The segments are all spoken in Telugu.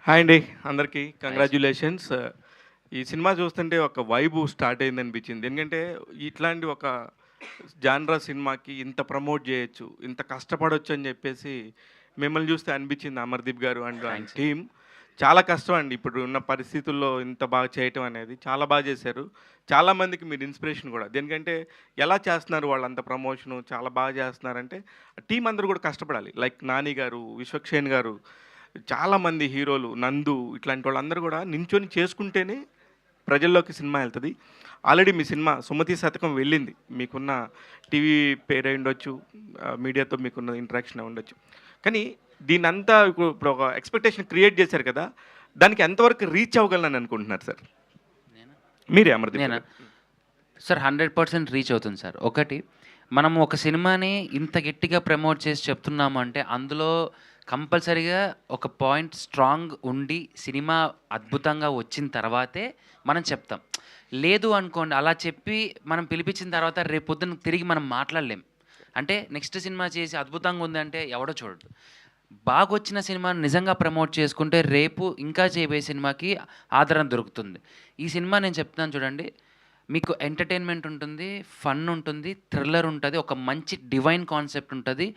హాయ్ అండి అందరికీ కంగ్రాచ్యులేషన్స్. ఈ సినిమా చూస్తుంటే ఒక వైబు స్టార్ట్ అయిందనిపించింది. ఎందుకంటే ఇట్లాంటి ఒక జాన్రా సినిమాకి ఇంత ప్రమోట్ చేయొచ్చు, ఇంత కష్టపడొచ్చు అని చెప్పేసి మిమ్మల్ని చూస్తే అనిపించింది. అమర్దీప్ గారు అండ్ ఆయన థ్యాంక్స్. టీమ్ చాలా కష్టం అండి. ఇప్పుడు ఉన్న పరిస్థితుల్లో ఇంత బాగా చేయటం అనేది చాలా బాగా చేశారు. చాలామందికి మీరు ఇన్స్పిరేషన్ కూడా. దేనికంటే ఎలా చేస్తున్నారు వాళ్ళంత ప్రమోషను చాలా బాగా చేస్తున్నారంటే టీం అందరూ కూడా కష్టపడాలి. లైక్ నాని గారు, విశ్వక్సేన్ గారు, చాలామంది హీరోలు, నందు ఇట్లాంటి వాళ్ళందరూ కూడా నించొని చేసుకుంటేనే ప్రజల్లోకి సినిమా వెళ్తుంది. ఆల్రెడీ మీ సినిమా సుమతి శతకం వెళ్ళింది. మీకున్న టీవీ పేరు అయి ఉండొచ్చు, మీడియాతో మీకున్న ఇంటరాక్షన్ ఉండొచ్చు. కానీ దీన్నంతా ఇప్పుడు ఒక ఎక్స్పెక్టేషన్ క్రియేట్ చేశారు కదా, దానికి ఎంతవరకు రీచ్ అవ్వగలనని అనుకుంటున్నారు సార్? నేనా? మీరే అమర్దీప్ నేనా? గారు. సార్ 100% రీచ్ అవుతుంది సార్. ఒకటి, మనం ఒక సినిమాని ఇంత గట్టిగా ప్రమోట్ చేసి చెప్తున్నాము అంటే అందులో కంపల్సరీగా ఒక పాయింట్ స్ట్రాంగ్ ఉండి సినిమా అద్భుతంగా వచ్చిన తర్వాతే మనం చెప్తాం. లేదు అనుకోండి, అలా చెప్పి మనం పిలిపించిన తర్వాత రేపొద్దున తిరిగి మనం మాట్లాడలేం. అంటే నెక్స్ట్ సినిమా చేసి అద్భుతంగా ఉందంటే ఎవడో చూడడు. బాగొచ్చిన సినిమాని నిజంగా ప్రమోట్ చేసుకుంటే రేపు ఇంకా చేయబోయే సినిమాకి ఆదరణ దొరుకుతుంది. ఈ సినిమా నేను చెప్తున్నాను చూడండి, మీకు ఎంటర్టైన్మెంట్ ఉంటుంది, ఫన్ ఉంటుంది, థ్రిల్లర్ ఉంటుంది, ఒక మంచి డివైన్ కాన్సెప్ట్ ఉంటుంది.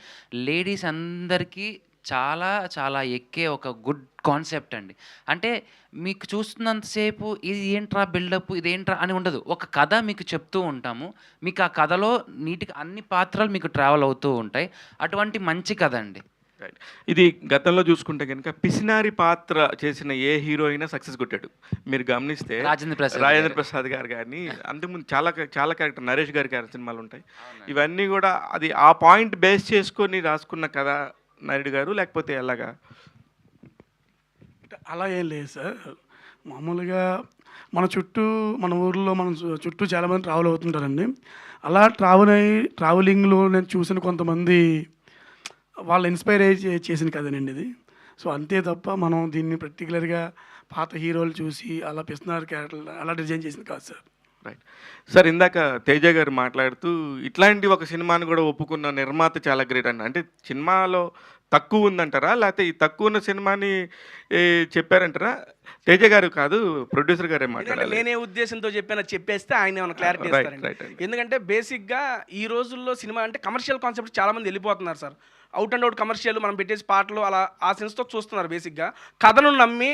లేడీస్ అందరికీ చాలా చాలా ఎక్కే ఒక గుడ్ కాన్సెప్ట్ అండి. అంటే మీకు చూస్తున్నంతసేపు ఇది ఏంట్రా బిల్డప్, ఇదేంట్రా అని ఉండదు. ఒక కథ మీకు చెప్తూ ఉంటాము. మీకు ఆ కథలో నీట్‌గా అన్ని పాత్రలు మీకు ట్రావెల్ అవుతూ ఉంటాయి. అటువంటి మంచి కథ అండి. రైట్. ఇది గతంలో చూసుకుంటే గనుక పిసినారి పాత్ర చేసిన ఏ హీరో అయినా సక్సెస్ కొట్టాడు. మీరు గమనిస్తే రాజేంద్ర ప్రసాద్ రాజేంద్ర గారు. ప్రసాద్ గారు గాని, అంతకుముందు చాలా క్యారెక్టర్ నరేష్ గారి సినిమాలు ఉంటాయి. అవునండి. ఇవన్నీ కూడా అది ఆ పాయింట్ బేస్ చేసుకొని రాసుకున్న కథ నాయుడు గారు, లేకపోతే ఎలాగా? అలా ఏం లేదు సార్. మామూలుగా మన చుట్టూ, మన ఊర్లో మన చుట్టూ చాలామంది ట్రావెల్ అవుతుంటారండి. అలా ట్రావెలింగ్లో నేను చూసిన కొంతమంది వాళ్ళు ఇన్స్పైర్ అయ్యి చేసిన కథనండి ఇది. సో అంతే తప్ప మనం దీన్ని పర్టికులర్గా పాత హీరోలు చూసి అలా పిస్తున్నారు క్యారెక్టర్లు అలా డిజైన్ చేసింది కాదు సార్. రైట్. సార్ ఇందాక తేజ గారు మాట్లాడుతూ ఇట్లాంటి ఒక సినిమాని కూడా ఒప్పుకున్న నిర్మాత చాలా గ్రేట్ అండి. అంటే సినిమాలో తక్కువ ఉందంటారా? లేకపోతే ఈ తక్కువ ఉన్న సినిమాని చెప్పారంటారా? తేజ గారు కాదు, ప్రొడ్యూసర్ గారే ఎందుకంటే మాట్లాడాలి. నేనే ఉద్దేశంతో చెప్పానో చెప్పేస్తే ఆయన ఏమైనా క్లారిటీ రైట్, ఇస్తారండి. రైట్ అండి. ఎందుకంటే బేసిక్గా ఈ రోజుల్లో సినిమా అంటే కమర్షియల్ కాన్సెప్ట్ చాలా మంది వెళ్ళిపోతున్నారు sir. Out and out commercial మనం పెట్టేసి పాటలు అలా ఆ సెన్స్తో చూస్తున్నారు. బేసిక్గా కథను నమ్మి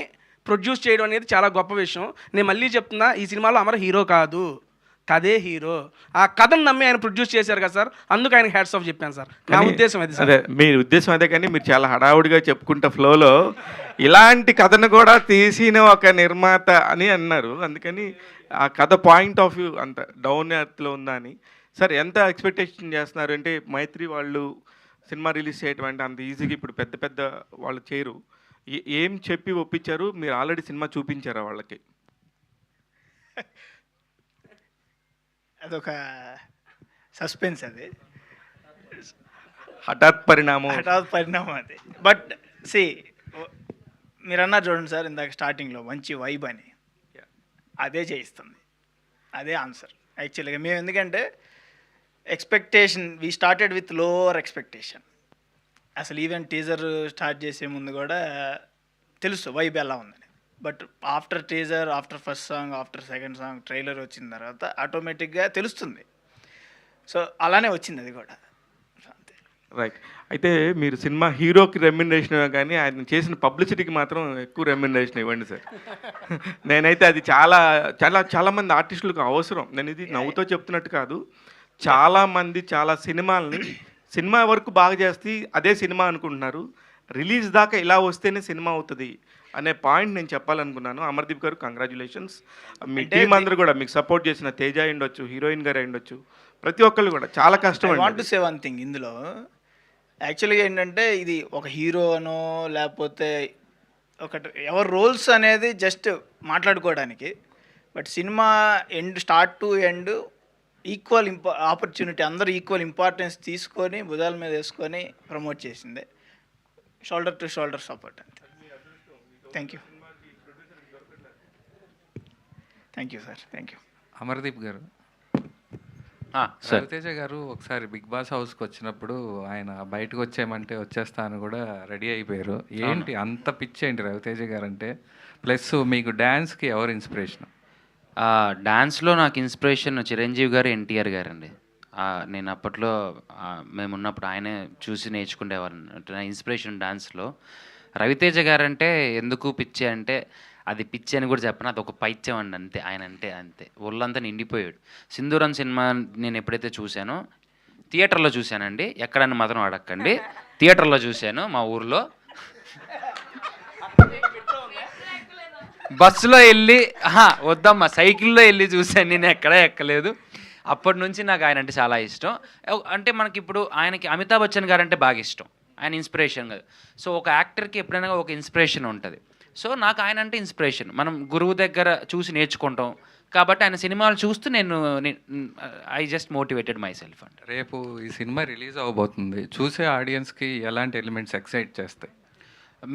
ప్రొడ్యూస్ చేయడం అనేది చాలా గొప్ప విషయం. నేను మళ్ళీ చెప్తున్నా, ఈ సినిమాలో అమర్ హీరో కాదు, కథే హీరో. ఆ కథను నమ్మి ఆయన ప్రొడ్యూస్ చేశారు కదా సార్, అందుకు ఆయనకి హ్యాట్స్ ఆఫ్ చెప్పాను సార్. నా కానీ ఉద్దేశం అది సార్. అదే మీ ఉద్దేశం అదే, కానీ మీరు చాలా హడావుడిగా చెప్పుకుంటా ఫ్లోలో ఇలాంటి కథను కూడా తీసిన ఒక నిర్మాత అని అన్నారు. అందుకని ఆ కథ పాయింట్ ఆఫ్ వ్యూ అంత డౌన్ ఎర్త్లో ఉందా అని. సార్ ఎంత ఎక్స్పెక్టేషన్ చేస్తున్నారు? అంటే మైత్రి వాళ్ళు సినిమా రిలీజ్ చేయటం అంటే అంత ఈజీగా ఇప్పుడు పెద్ద పెద్ద వాళ్ళు చేయరు. ఏం చెప్పి ఒప్పించారు? మీరు ఆల్రెడీ సినిమా చూపించారా వాళ్ళకి? అదొక సస్పెన్స్ అది, హఠాత్ పరిణామం. హఠాత్ పరిణామం అది. బట్ సి, మీరు అన్నారు చూడండి సార్ ఇందాక స్టార్టింగ్లో మంచి వైబ్ అని, అదే చేయిస్తుంది, అదే ఆన్సర్ యాక్చువల్గా. మేము ఎందుకంటే expectation we started with lower expectation. అసలు ఈవెన్ టీజర్ స్టార్ట్ చేసే ముందు కూడా తెలుసు వైబ్ ఎలా ఉందని. But after teaser, after first song, after second song, trailer వచ్చిన తర్వాత ఆటోమేటిక్గా తెలుస్తుంది. సో అలానే వచ్చింది అది కూడా. అంతే. రైట్. అయితే మీరు సినిమా హీరోకి రెమ్యునరేషన్ కానీ ఆయన చేసిన పబ్లిసిటీకి మాత్రం ఎక్కువ రెమ్యునరేషన్ ఇవ్వండి సార్. నేనైతే అది చాలా చాలా చాలామంది ఆర్టిస్టులకు అవసరం. నేను ఇది నవ్వుతో చెప్తున్నట్టు కాదు. చాలామంది చాలా సినిమా వరకు బాగా చేస్తే అదే సినిమా అనుకుంటున్నారు. రిలీజ్ దాకా ఇలా వస్తేనే సినిమా అవుతుంది అనే పాయింట్ నేను చెప్పాలనుకున్నాను. అమర్దీప్ గారు కంగ్రాచులేషన్స్. మీ టీం అందరూ కూడా మీకు సపోర్ట్ చేసిన తేజ అయ్యుండొచ్చు, హీరోయిన్ గారు అయ్యుండొచ్చు, ప్రతి ఒక్కళ్ళు కూడా చాలా కష్టం. I want to say one thing ఇందులో. యాక్చువల్గా ఏంటంటే ఇది ఒక హీరో అనో లేకపోతే ఒకటి ఎవరి రోల్స్ అనేది జస్ట్ మాట్లాడుకోవడానికి. But cinema start to end equal opportunity, అందరూ ఈక్వల్ ఇంపార్టెన్స్ తీసుకొని భుజాల మీద వేసుకొని ప్రమోట్ చేసిందే. షోల్డర్ టు షోల్డర్ సపోర్ట్ అంతే. Thank you sir, thank you. Amardeep గారు. సార్ రవితేజ గారు ఒకసారి బిగ్ బాస్ హౌస్కి వచ్చినప్పుడు ఆయన బయటకు వచ్చేయమంటే వచ్చేస్తా అని కూడా రెడీ అయిపోయారు. ఏంటి అంత పిచ్చి ఏంటి రవితేజ గారు అంటే? ప్లస్ మీకు డ్యాన్స్కి ఎవరు ఇన్స్పిరేషన్? డాన్స్లో నాకు ఇన్స్పిరేషన్ చిరంజీవి గారు, ఎన్టీఆర్ గారు అండి. నేను అప్పట్లో మేము ఉన్నప్పుడు ఆయనే చూసి నేర్చుకునేవారు. నా ఇన్స్పిరేషన్ డాన్స్లో రవితేజ గారు అంటే ఎందుకు పిచ్చి అంటే, అది పిచ్చి అని కూడా చెప్పను, అది ఒక పైత్యం అండి, అంతే. ఆయన అంటే అంతే, ఒళ్ళంతా నిండిపోయాడు. సింధూరం సినిమా నేను ఎప్పుడైతే చూశానో థియేటర్లో చూశానండి, ఎక్కడన్నా మాత్రం అడగండి, థియేటర్లో చూశాను మా ఊర్లో. బస్సులో వెళ్ళి వద్దమ్మా సైకిల్లో వెళ్ళి చూశాను, నేను ఎక్కడా ఎక్కలేదు. అప్పటి నుంచి నాకు ఆయన అంటే చాలా ఇష్టం. అంటే మనకి ఇప్పుడు ఆయనకి అమితాబ్ బచ్చన్ గారు అంటే బాగా ఇష్టం, ఆయన ఇన్స్పిరేషన్ కదా. సో ఒక యాక్టర్కి ఎప్పుడైనా ఒక ఇన్స్పిరేషన్ ఉంటుంది. సో నాకు ఆయన అంటే ఇన్స్పిరేషన్, మనం గురువు దగ్గర చూసి నేర్చుకుంటాం కాబట్టి ఆయన సినిమాలు చూస్తూ నేను I just motivated my self అంట. రేపు ఈ సినిమా రిలీజ్ అవబోతుంది, చూసే ఆడియన్స్కి ఎలాంటి ఎలిమెంట్స్ ఎక్సైట్ చేస్తాయి?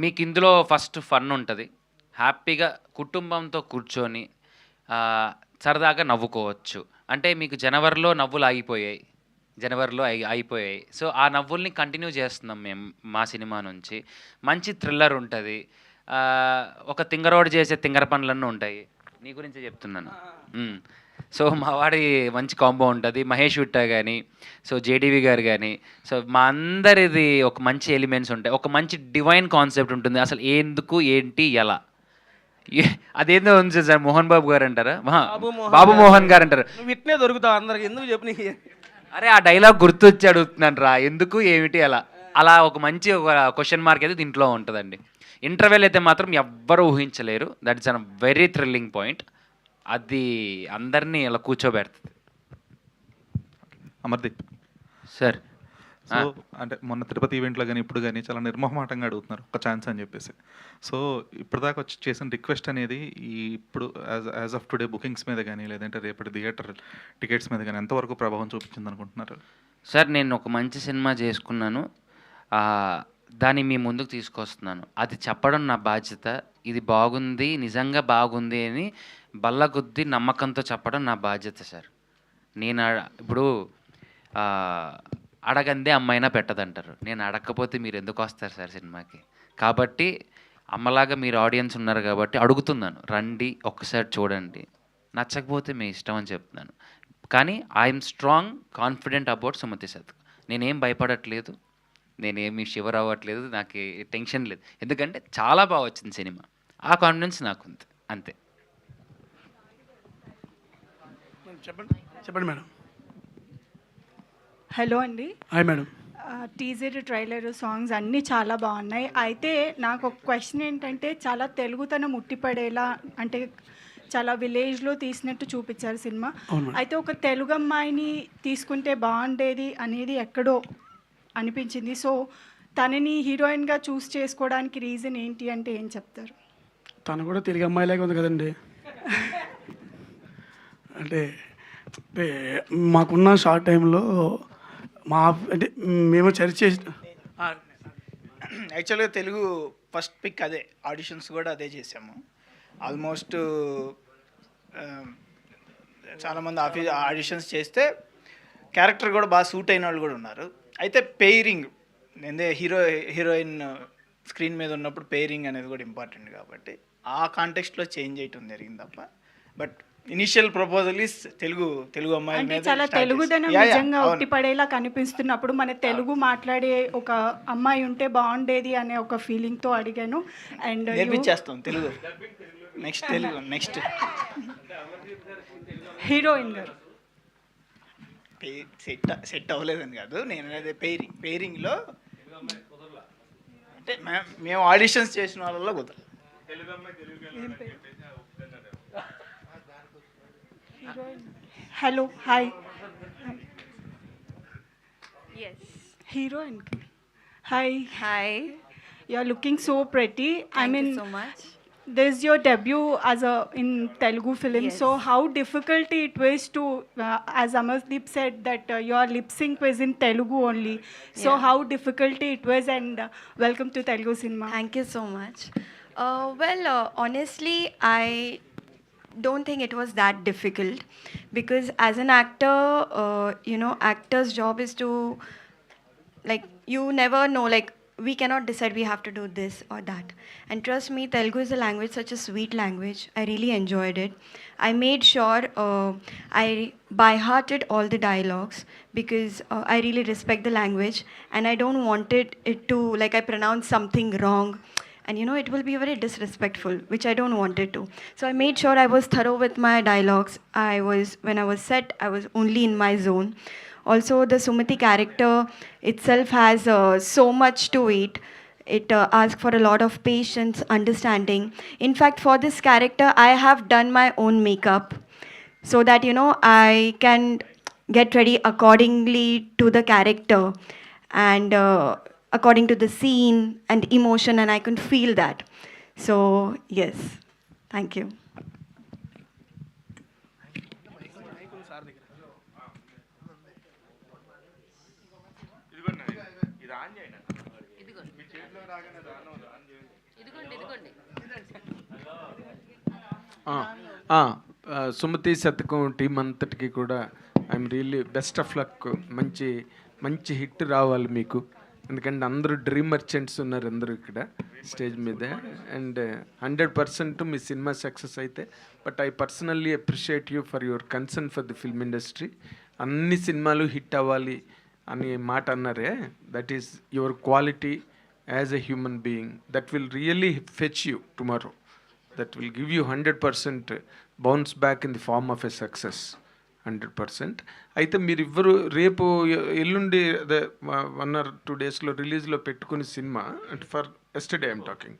మీకు ఇందులో ఫస్ట్ ఫన్ ఉంటుంది, హ్యాపీగా కుటుంబంతో కూర్చొని సరదాగా నవ్వుకోవచ్చు. అంటే మీకు జనవరిలో నవ్వులు ఆగిపోయాయి, అయిపోయాయి. సో ఆ నవ్వుల్ని కంటిన్యూ చేస్తున్నాం మేము మా సినిమా నుంచి. మంచి థ్రిల్లర్ ఉంటుంది, ఒక తింగరోడు చేసే తింగర పనులన్నీ ఉంటాయి. నీ గురించే చెప్తున్నాను. సో మా వాడి మంచి కాంబో ఉంటుంది, మహేష్ విట్టా కానీ, సో జేడీవి గారు కానీ, సో మా అందరిది ఒక మంచి ఎలిమెంట్స్ ఉంటాయి, ఒక మంచి డివైన్ కాన్సెప్ట్ ఉంటుంది. అసలు ఎందుకు ఏంటి ఎలా అదేందో ఉంది సార్, మోహన్ బాబు గారు అంటారా, బాబు మోహన్ గారు అంటారు. నువ్వు ఇట్నే దొరుకుతావు అందరికి, ఎందుకు చెప్పు నీకు? అరే ఆ డైలాగ్ గుర్తొచ్చి అడుగుతున్నాను రా, ఎందుకు ఏమిటి అలా ఒక మంచి ఒక క్వశ్చన్ మార్క్ అయితే దీంట్లో ఉంటుందండి. ఇంటర్వెల్ అయితే మాత్రం ఎవ్వరూ ఊహించలేరు, that is an very thrilling point. అది అందరినీ ఇలా కూర్చోబెడుతుంది. అమర్దీప్ సార్ సో అంటే మొన్న తిరుపతి ఈవెంట్లో కానీ ఇప్పుడు కానీ చాలా నిర్మోహమాటంగా అడుగుతున్నారు ఒక ఛాన్స్ అని చెప్పేసి. సో ఇప్పటిదాకా వచ్చి చేసిన రిక్వెస్ట్ అనేది ఇప్పుడు యాజ్ ఆఫ్ టుడే బుకింగ్స్ మీద కానీ లేదంటే రేపటి థియేటర్ టికెట్స్ మీద కానీ ఎంతవరకు ప్రభావం చూపించింది అనుకుంటున్నారు? సార్ నేను ఒక మంచి సినిమా చేసుకున్నాను, దాన్ని మీ ముందుకు తీసుకొస్తున్నాను. అది చెప్పడం నా బాధ్యత. ఇది బాగుంది, నిజంగా బాగుంది అని బల్లగుద్ది నమ్మకంతో చెప్పడం నా బాధ్యత సార్. నేను ఇప్పుడు అడగందే అమ్మైనా పెట్టదంటారు, నేను అడగకపోతే మీరు ఎందుకు వస్తారు సార్ సినిమాకి? కాబట్టి అమ్మలాగా మీరు ఆడియన్స్ ఉన్నారు కాబట్టి అడుగుతున్నాను, రండి ఒక్కసారి చూడండి, నచ్చకపోతే మీ ఇష్టం అని చెప్తున్నాను. కానీ I'm strong confident about Sumathi సత్. నేనేం భయపడట్లేదు, నేనేమి షివర్ అవ్వట్లేదు, నాకు టెన్షన్ లేదు, ఎందుకంటే చాలా బాగా వచ్చింది సినిమా, ఆ కాన్ఫిడెన్స్ నాకుంది అంతే. చెప్పండి మేడం. హలో అండి. Hi madam. Teaser, trailer, songs అన్నీ చాలా బాగున్నాయి. అయితే నాకు ఒక క్వశ్చన్ ఏంటంటే, చాలా తెలుగుతనం ఉట్టిపడేలా, అంటే చాలా విలేజ్లో తీసినట్టు చూపించారు సినిమా. అయితే ఒక తెలుగు అమ్మాయిని తీసుకుంటే బాగుండేది అనేది ఎక్కడో అనిపించింది. సో తనని హీరోయిన్గా చూస్ చేసుకోవడానికి రీజన్ ఏంటి అంటే ఏం చెప్తారు? తను కూడా తెలుగు అమ్మాయిలాగా ఉంది కదండి. అంటే మాకున్న షార్ట్ టైంలో అంటే మేము చర్చ చేసి యాక్చువల్గా తెలుగు ఫస్ట్ పిక్ అదే, ఆడిషన్స్ కూడా అదే చేసాము. ఆల్మోస్ట్ చాలామంది ఆడిషన్స్ చేస్తే క్యారెక్టర్ కూడా బాగా సూట్ అయిన వాళ్ళు కూడా ఉన్నారు. అయితే పెయిరింగ్ హీరోయిన్ స్క్రీన్ మీద ఉన్నప్పుడు పెయిరింగ్ అనేది కూడా ఇంపార్టెంట్ కాబట్టి ఆ కాంటెక్స్ట్లో చేంజ్ చేయటం జరిగింది తప్ప. But initial proposal is Telugu అమ్మాయి అంటే చాలా తెలుగుదనం నిజంగా ఉట్టిపడేలా కనిపిస్తున్నప్పుడు మన తెలుగు మాట్లాడే ఒక అమ్మాయి ఉంటే బాగుండేది అనే ఒక ఫీలింగ్తో అడిగాను. అండ్ నేర్పించేస్తాం తెలుగు నెక్స్ట్ హీరోయిన్ గారు సెట్ అవ్వలేదని కాదు, నేను అదే పెయిరింగ్లో అంటే మేము ఆడిషన్స్ చేసిన వాళ్ళలో కుదరదు. Hello hi. Yes. Heroine. Hi. Hi. You're looking so pretty. Thank you so much. This is your debut as in Telugu film. Yes. So how difficult it was to, as Amardeep said, that your lip sync was in Telugu only. So Yeah. how difficult it was, and welcome to Telugu cinema. Thank you so much. Honestly, I don't think it was that difficult, because as an actor, actor's job is to, like, you never know, like, we cannot decide we have to do this or that. And trust me, Telugu is a language, such a sweet language. I really enjoyed it. I made sure I by hearted all the dialogues, because I really respect the language, and I don't want it to, like, I pronounce something wrong, and it will be very disrespectful, which I don't want it to. So I made sure I was thorough with my dialogues. When I was set, I was only in my zone. Also, the Sumati character itself has so much to it. It asks for a lot of patience, understanding. In fact, for this character, I have done my own makeup so that, I can get ready accordingly to the character and according to the scene and emotion, and I can feel that. So, yes, thank you. Sumathi Sathakam team అంతటికి కూడా I'm really best of luck. మంచి మంచి హిట్ రావాలి మీకు, ఎందుకంటే అందరూ డ్రీమ్ మర్చెంట్స్ ఉన్నారు అందరూ ఇక్కడ స్టేజ్ మీద. అండ్ 100% మీ సినిమా సక్సెస్ అయితే, but I personally appreciate you for your concern for the film industry. అన్ని సినిమాలు హిట్ అవ్వాలి అని మాట అన్నారే, that is your quality as a human being. That will really fetch you tomorrow. That will give you 100% bounce back in the form of a success. 100%. అయితే మీరివ్వరు రేపు ఎల్లుండి అదే 1 or 2 డేస్లో రిలీజ్లో పెట్టుకునే సినిమా, అంటే ఫర్ ఎస్టర్డే ఐఎమ్ టాకింగ్,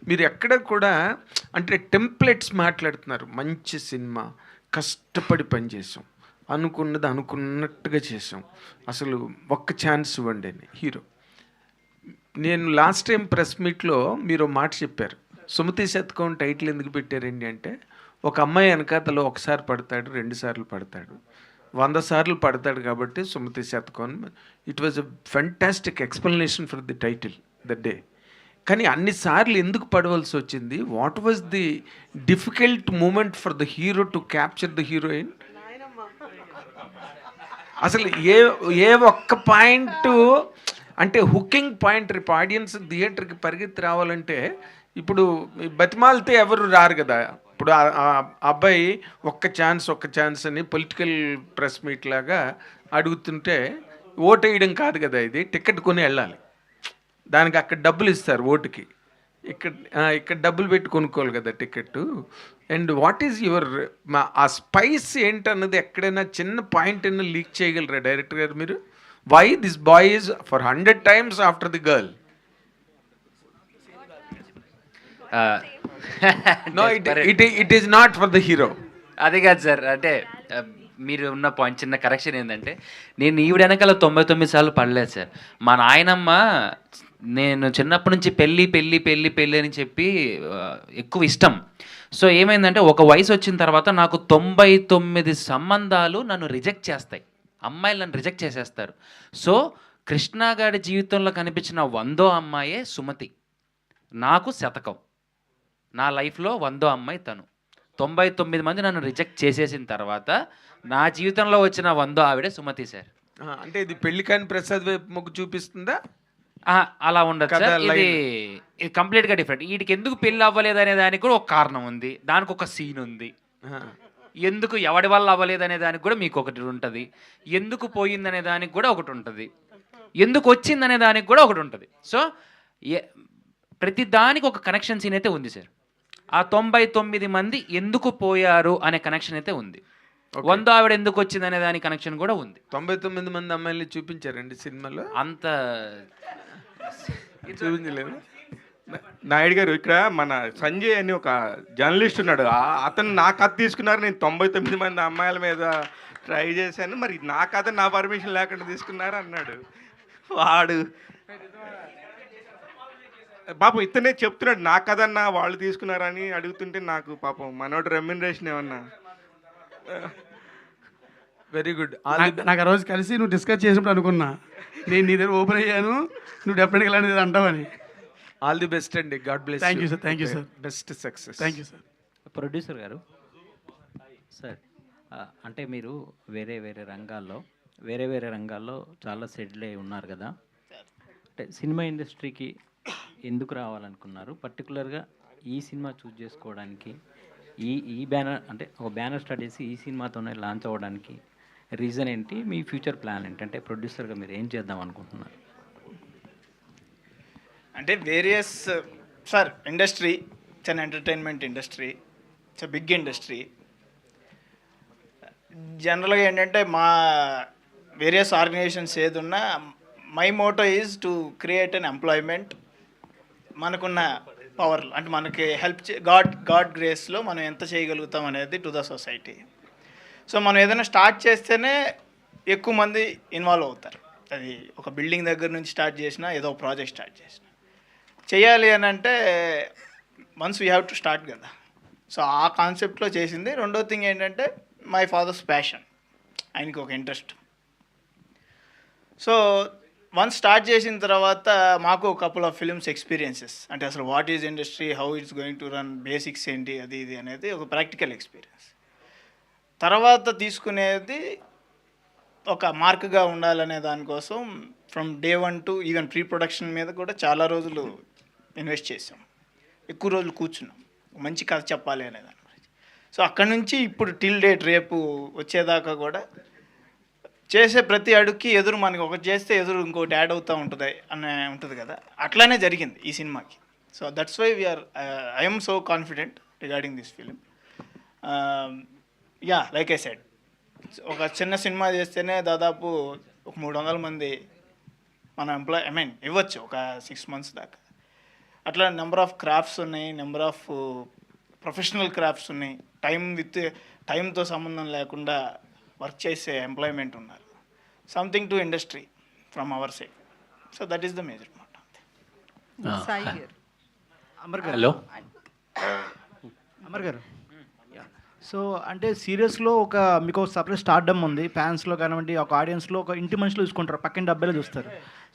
మీరు ఎక్కడ కూడా అంటే టెంప్లెట్స్ మాట్లాడుతున్నారు. మంచి సినిమా, కష్టపడి పనిచేసాం, అనుకున్నది అనుకున్నట్టుగా చేసాం, అసలు ఒక్క ఛాన్స్ ఇవ్వండి అని హీరో. నేను లాస్ట్ టైం ప్రెస్ మీట్లో మీరు మాట చెప్పారు, సుమతి శతకం టైటిల్ ఎందుకు పెట్టారండి అంటే, ఒక అమ్మాయి వెనకాతలో ఒకసారి పడతాడు, 2 సార్లు పడతాడు, 100 సార్లు పడతాడు కాబట్టి Sumathi Sathakam. It was a fantastic explanation for the title the day. కానీ అన్నిసార్లు ఎందుకు పడవలసి వచ్చింది? What was the difficult moment for the hero to capture the heroine? అసలు ఏ ఒక్క పాయింట్ అంటే హుకింగ్ పాయింట్, రేపు ఆడియన్స్ థియేటర్కి పరిగెత్తి రావాలంటే ఇప్పుడు బతిమాలితే ఎవరు రారు కదా. ఇప్పుడు ఆ అబ్బాయి ఒక్క ఛాన్స్ అని పొలిటికల్ ప్రెస్ మీట్ లాగా అడుగుతుంటే ఓటు వేయడం కాదు కదా, ఇది టికెట్ కొని వెళ్ళాలి. దానికి అక్కడ డబ్బులు ఇస్తారు ఓటుకి, ఇక్కడ డబ్బులు పెట్టి కొనుక్కోవాలి కదా ticket. And what is your ఆ స్పైస్ ఏంటన్నది ఎక్కడైనా చిన్న పాయింట్ అయినా లీక్ చేయగలరా డైరెక్టర్ గారు మీరు? Why this boy is for 100 times after the girl? No, it is not for the hero. అదే కాదు సార్, అంటే మీరు ఉన్న పాయింట్ చిన్న కరెక్షన్ ఏంటంటే, నేను ఈవిడ వెనకాల 99 సార్లు పడలేదు సార్. మా నాయనమ్మ నేను చిన్నప్పటి నుంచి పెళ్ళి పెళ్ళి పెళ్ళి పెళ్ళి అని చెప్పి ఎక్కువ ఇష్టం. సో ఏమైందంటే, ఒక వయసు వచ్చిన తర్వాత నాకు 99 సంబంధాలు నన్ను రిజెక్ట్ చేస్తాయి, అమ్మాయిలు నన్ను రిజెక్ట్ చేసేస్తారు. సో కృష్ణ గారి జీవితంలో కనిపించిన 100వ అమ్మాయే సుమతి, నాకు శతకం. నా లైఫ్లో 100వ అమ్మాయి తను. 99 మంది నన్ను రిజెక్ట్ చేసేసిన తర్వాత నా జీవితంలో వచ్చిన 100వ ఆవిడే సుమతి సార్. అంటే ఇది పెళ్లి కాని ప్రసాద్ వైపు మొగ్గు చూపిస్తుందా? అలా ఉండదు సార్, ఇది కంప్లీట్గా డిఫరెంట్. వీటికి ఎందుకు పెళ్ళి అవ్వలేదు అనే దానికి కూడా ఒక కారణం ఉంది, దానికి ఒక సీన్ ఉంది. ఎందుకు ఎవడి వల్ల అవ్వలేదు అనే దానికి కూడా మీకు ఒకటి ఉంటుంది, ఎందుకు పోయిందనే దానికి కూడా ఒకటి ఉంటుంది, ఎందుకు వచ్చిందనే దానికి కూడా ఒకటి ఉంటుంది. సో ప్రతి దానికి ఒక కనెక్షన్ సీన్ అయితే ఉంది సార్. ఆ 99 మంది ఎందుకు పోయారు అనే కనెక్షన్ అయితే ఉంది. 100 ఆవిడ ఎందుకు వచ్చింది అనే దాని కనెక్షన్ కూడా ఉంది. 99 మంది అమ్మాయిల్ని చూపించారండి సినిమాలో? అంత చూపించలేదు. నాయుడు గారు, ఇక్కడ మన సంజయ్ అని ఒక జర్నలిస్ట్ ఉన్నాడు, అతను నా కథ తీసుకున్నారు, నేను 99 మంది అమ్మాయిల మీద ట్రై చేశాను, మరి నా కథ నా పర్మిషన్ లేకుండా తీసుకున్నారు అన్నాడు. వాడు పాపం ఇతనే చెప్తున్నాడు, నా కథన్నా వాళ్ళు తీసుకున్నారని అడుగుతుంటే నాకు పాపం మనోడు రెమ్యునరేషన్ ఏమన్నా. Very good. నాకు ఆ రోజు కలిసి నువ్వు డిస్కస్ చేసినప్పుడు అనుకున్నా, నేను నీ దగ్గర ఓపెన్ అయ్యాను, నువ్వు డెఫినెట్గా ఇలాంటిది అంటావని. ఆల్ ది బెస్ట్ అండి. God bless. Thank you sir. Thank you sir. Best success. Thank you sir. Producer గారు, సార్ అంటే మీరు వేరే వేరే రంగాల్లో చాలా సెటిల్ అయి ఉన్నారు కదా. అంటే సినిమా ఇండస్ట్రీకి ఎందుకు రావాలనుకున్నారు? పర్టికులర్గా ఈ సినిమా చూస్ చేసుకోవడానికి ఈ బ్యానర్ అంటే ఒక బ్యానర్ స్టార్ట్ చేసి ఈ సినిమాతోనే లాంచ్ అవ్వడానికి రీజన్ ఏంటి? మీ ఫ్యూచర్ ప్లాన్ ఏంటి? అంటే ప్రొడ్యూసర్గా మీరు ఏం చేద్దాం అనుకుంటున్నారు? అంటే various sir industry, it's an entertainment industry, it's a big industry. జనరల్గా ఏంటంటే మా వేరియస్ ఆర్గనైజేషన్స్ ఏదున్నా my motto is to create an employment. మనకున్న పవర్లు అంటే మనకి హెల్ప్ గాడ్ గ్రేస్లో మనం ఎంత చేయగలుగుతాం అనేది టు ద సొసైటీ. సో మనం ఏదైనా స్టార్ట్ చేస్తేనే ఎక్కువ మంది ఇన్వాల్వ్ అవుతారు. అది ఒక బిల్డింగ్ దగ్గర నుంచి స్టార్ట్ చేసినా, ఏదో ఒక ప్రాజెక్ట్ స్టార్ట్ చేసినా చేయాలి అని అంటే once we have to start కదా. సో ఆ కాన్సెప్ట్లో చేసింది. రెండో థింగ్ ఏంటంటే మై ఫాదర్స్ ప్యాషన్, ఆయనకి ఒక ఇంట్రెస్ట్. సో వన్స్ స్టార్ట్ చేసిన తర్వాత మాకు ఒక కపుల్ ఆఫ్ ఫిల్మ్స్ ఎక్స్పీరియన్సెస్, అంటే అసలు what is industry, how it's going to run, basics ఏంటి, అది ఇది అనేది ఒక ప్రాక్టికల్ ఎక్స్పీరియన్స్. తర్వాత తీసుకునేది ఒక మార్క్గా ఉండాలనే దానికోసం from day 1 to even pre production మీద కూడా చాలా రోజులు ఇన్వెస్ట్ చేసాం. ఎక్కువ రోజులు కూర్చున్నాం మంచి కథ చెప్పాలి అనే దాని గురించి. సో అక్కడ నుంచి ఇప్పుడు టిల్ డేట్ రేపు వచ్చేదాకా కూడా చేసే ప్రతి అడుగుకి ఎదురు మనకి ఒకటి చేస్తే ఎదురు ఇంకోటి యాడ్ అవుతూ ఉంటుంది ఉంటుంది కదా. అట్లానే జరిగింది ఈ సినిమాకి. So that's why we are I'm so confident regarding this film. Yeah, like I said, ఒక చిన్న సినిమా చేస్తేనే దాదాపు ఒక 300 మంది మన ఇవ్వచ్చు ఒక 6 months దాకా. అట్లా నెంబర్ ఆఫ్ క్రాఫ్ట్స్ ఉన్నాయి, నెంబర్ ఆఫ్ ప్రొఫెషనల్ క్రాఫ్ట్స్ ఉన్నాయి. టైంతో సంబంధం లేకుండా వర్క్ చేసే ఎంప్లాయ్మెంట్ ఉన్నారు. Something to industry from our side. So that is the major మాట. సాయి గారు. హలో అమర్ గారు, సో అంటే సీరియస్లో మీకు ఒక సపరేట్ స్టార్డమ్ ఉంది. ఫ్యాన్స్లో కానివ్వండి, ఒక ఆడియన్స్లో ఒక ఇంటి మనుషులు చూసుకుంటారు, పక్కన డబ్బాలో చూస్తారు.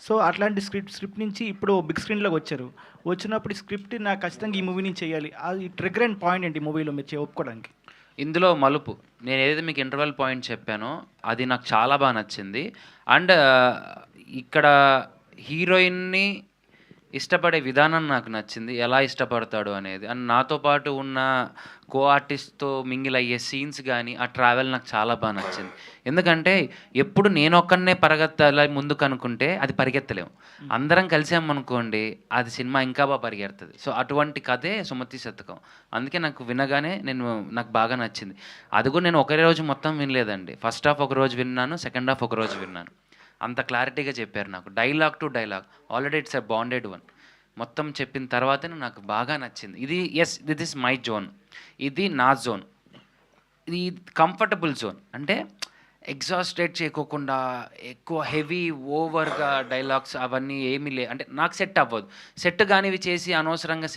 సో అట్లాంటి స్క్రిప్ట్ నుంచి ఇప్పుడు బిగ్ స్క్రీన్లోకి వచ్చారు. వచ్చినప్పుడు ఈ స్క్రిప్ట్ నాకు ఖచ్చితంగా ఈ మూవీ నుంచి చేయాలి, అది ట్రిగర్ అండ్ పాయింట్ ఏంటి మూవీలో మీరు ఒప్పుకోవడానికి? ఇందులో మలుపు నేను ఏదైతే మీకు ఇంటర్వెల్ పాయింట్ చెప్పానో అది నాకు చాలా బాగా నచ్చింది. అండ్ ఇక్కడ హీరోయిన్ని ఇష్టపడే విధానం నాకు నచ్చింది, ఎలా ఇష్టపడతాడు అనేది. అండ్ నాతో పాటు ఉన్న కో ఆర్టిస్ట్తో మింగిల్ అయ్యే సీన్స్ కానీ ఆ ట్రావెల్ నాకు చాలా బాగా నచ్చింది. ఎందుకంటే ఎప్పుడు నేను ఒక్కనే పరిగెత్తాలి ముందుకు అనుకుంటే అది పరిగెత్తలేము. అందరం కలిసామనుకోండి అది సినిమా ఇంకా బాగా పరిగెడుతుంది. సో అటువంటి కథే సుమతి శతకం. అందుకే నాకు వినగానే నాకు బాగా నచ్చింది. అది కూడా నేను ఒకే రోజు మొత్తం వినలేదండి. ఫస్ట్ హాఫ్ ఒక రోజు విన్నాను, సెకండ్ హాఫ్ ఒక రోజు విన్నాను. అంత క్లారిటీగా చెప్పారు నాకు, dialogue to dialogue. Already it's a bonded one. మొత్తం చెప్పిన తర్వాతనే నాకు బాగా నచ్చింది. దిస్ ఇస్ మై జోన్, ఇది నా జోన్, ఇది కంఫర్టబుల్ జోన్. అంటే ఎగ్జాస్టెడ్ చేయకోకుండా ఎక్కువ హెవీ ఓవర్గా డైలాగ్స్ అవన్నీ ఏమీ అంటే నాకు సెట్ అవ్వదు. సెట్ కానివి చేసి అనవసరంగా